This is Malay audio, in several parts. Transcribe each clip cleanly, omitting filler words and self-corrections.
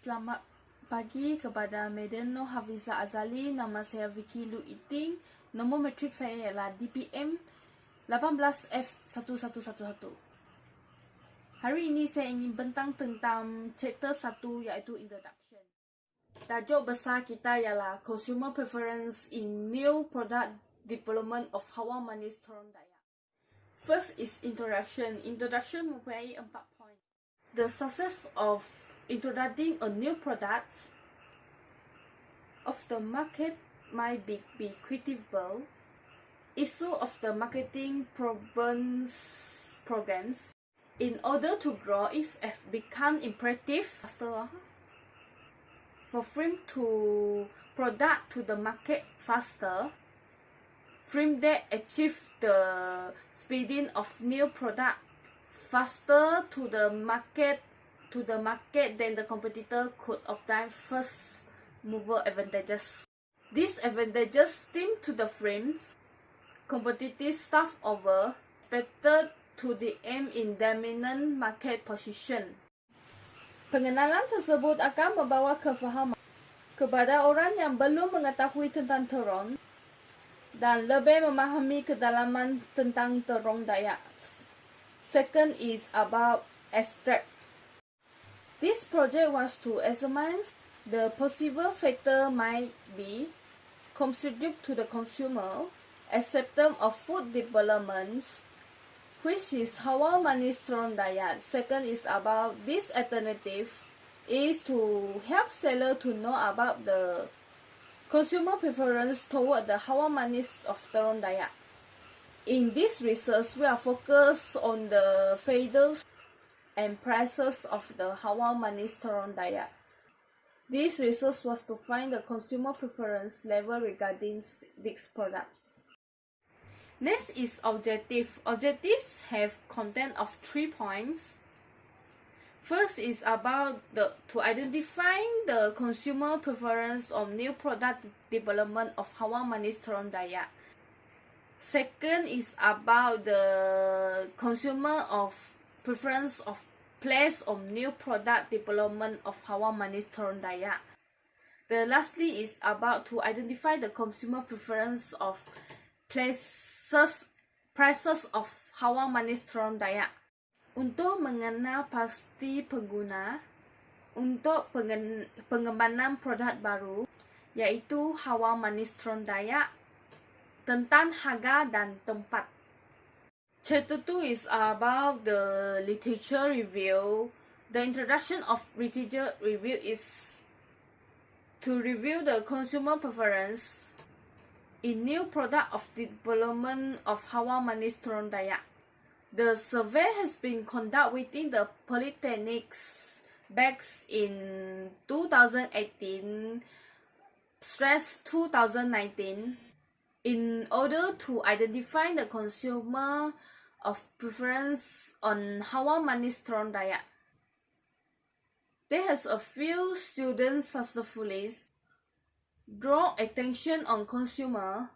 Selamat pagi kepada Madam Noh Hafiza Azali. Nama saya Vicky Lu Iting. Nombor matrik saya ialah DPM 18F1111. Hari ini saya ingin bentang tentang chapter 1 iaitu Introduction. Tajuk besar kita ialah Consumer Preference in New Product Development of Halwa Manis Terung Dayak. First is Introduction. Introduction mempunyai 4 poin. The success of introducing a new product of the market might be critical. Issue of the marketing programs in order to grow if become imperative faster for firm to product to the market faster. Firm that achieve the speeding of new product faster to the market then the competitor could obtain first mover advantages. These advantages stem to the firm's competitive staff over expected to the aim in dominant market position. Pengenalan tersebut akan membawa kefahaman kepada orang yang belum mengetahui tentang terung dan lebih memahami kedalaman tentang terung Dayak. Second is about extract. This project was to examine the possible factor might be contribute to the consumer acceptance of food developments, which is Halwa Manis Terung Dayak. Second is about this alternative is to help seller to know about the consumer preference toward the Halwa Manis of Terung Dayak. In this research, we are focused on the factors and prices of the Halwa Manis Terung Dayak. This research was to find the consumer preference level regarding these products. Next is objective. Objectives have content of 3 points. First is about to identify the consumer preference of new product development of Halwa Manis Terung Dayak. Second is about the consumer of preference of place of new product development of Halwa Manis Terung Dayak. The lastly is about to identify the consumer preference of prices of Halwa Manis Terung Dayak. Untuk mengenal pasti pengguna untuk pengembangan produk baru yaitu Halwa Manis Terung Dayak tentang harga dan tempat. Chapter 2 is about the literature review. The introduction of literature review is to review the consumer preference in new product of development of Halwa Manis Terung Dayak. The survey has been conducted within the polytechnics back in 2018/2019 in order to identify the consumer of preference on Halwa Manis Terung Dayak. There has a few students successfully draw attention on consumer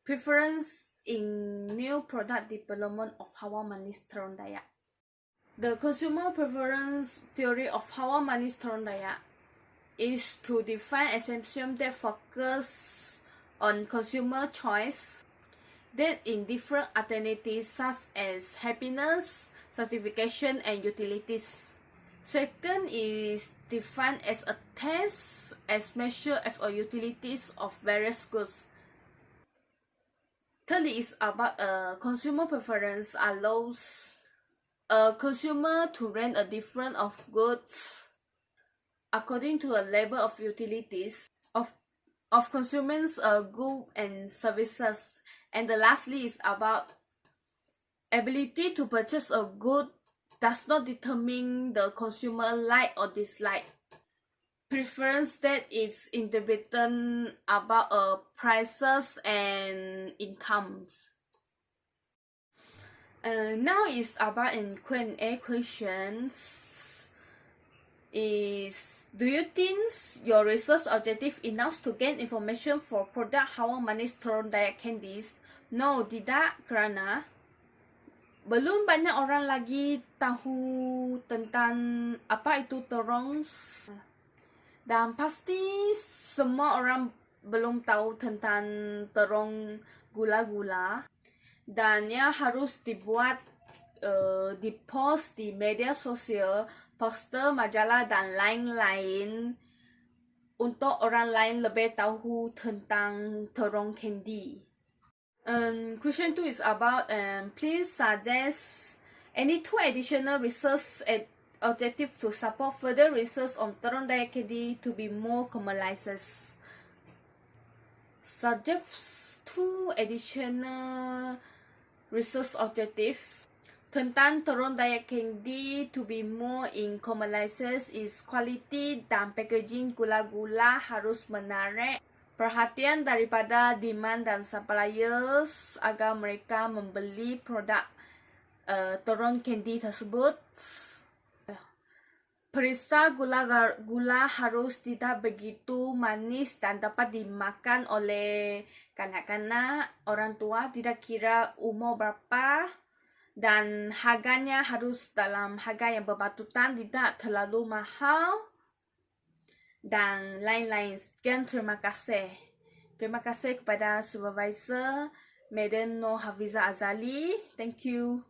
preference in new product development of Halwa Manis Terung Dayak. The consumer preference theory of Halwa Manis Terung Dayak is to define assumptions that focus on consumer choice that in different alternatives such as happiness, certification, and utilities. Second is defined as a test as measure of utilities of various goods. Thirdly is about consumer preference allows a consumer to rent a different of goods according to a level of utilities of consumers' goods and services. And the lastly is about ability to purchase a good does not determine the consumer like or dislike. Preference that is independent about prices and incomes. Now is about in Q&A questions. Do you think your research objective enough to gain information for product Halwa Manis Terung Dayak candies? No, tidak, kerana belum banyak orang lagi tahu tentang apa itu terung. Dan pasti semua orang belum tahu tentang terung gula-gula. Dan ia harus dibuat, dipost di media sosial, poster, majalah dan lain-lain untuk orang lain lebih tahu tentang terung candy. Question 2 is about please suggest any 2 additional research objectives to support further research on terung dayak candy to be more commercialized. Suggest 2 additional research objectives tentang terung dayak candy to be more in commercialized is quality dan packaging gula-gula harus menarik perhatian daripada demand dan suppliers agar mereka membeli produk terung candy tersebut. Perisa gula harus tidak begitu manis dan dapat dimakan oleh kanak-kanak, orang tua, tidak kira umur berapa. Dan harganya harus dalam harga yang berpatutan, tidak terlalu mahal. Dan lain-lain. Sekian, terima kasih. Terima kasih kepada supervisor Madam Nur Hafiza Azali. Thank you.